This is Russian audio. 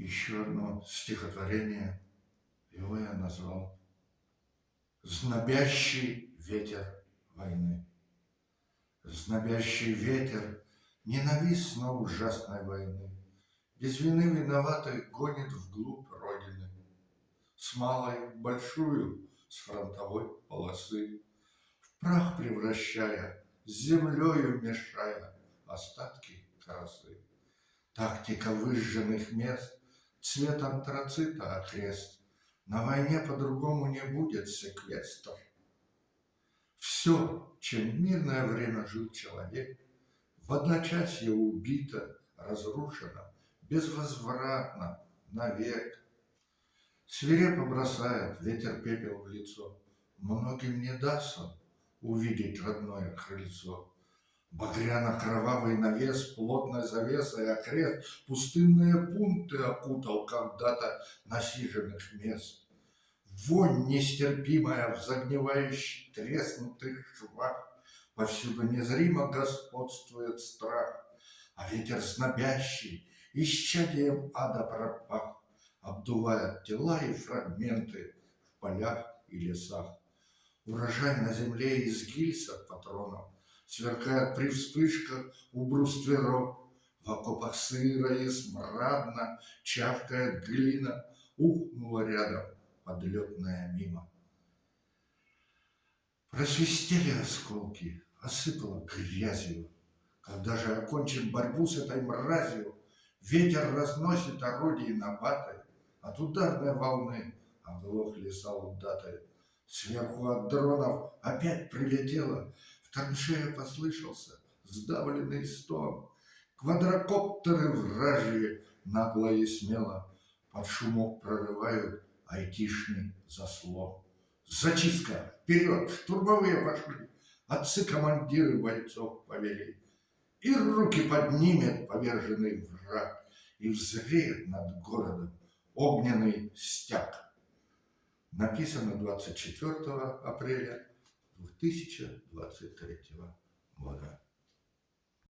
еще одно стихотворение, его я назвал «Знобящий ветер войны». Знобящий ветер ненавистно ужасной войны без вины виноватой гонит вглубь Родины, с малой в большую, с фронтовой полосы, в прах превращая, с землею мешая остатки красы. Тактика выжженных мест, цвет антрацита окрест, на войне по-другому не будет секвестр. Все, чем в мирное время жил человек, в одночасье убито, разрушено, безвозвратно, навек. Свирепо бросает ветер пепел в лицо, многим не даст он увидеть родное крыльцо. Багряно-кровавый навес плотной завесой окрест пустынные пункты окутал когда-то насиженных мест. Вонь нестерпимая в загнивающих треснутых швах, повсюду незримо господствует страх, а ветер знобящий исчадием ада пропах, обдувает тела и фрагменты в полях и лесах. Урожай на земле из гильза патронов сверкает при вспышках у брустверов. В окопах сыро и смрадно чавкает глина, ухнула рядом подлетная мимо. Просвистели осколки, осыпало грязью. Когда же окончим борьбу с этой мразью, ветер разносит орудий на баты, от ударной волны оглохли солдаты. Сверху от дронов опять прилетело, в траншее послышался сдавленный стон. Квадрокоптеры вражьи нагло и смело под шумок прорывают айтишный заслон. Зачистка! Вперед! Штурмовые пошли! Отцы-командиры бойцов повели. И руки поднимет поверженный враг, и взреет над городом огненный стяг. Написано 24 апреля 2023 года.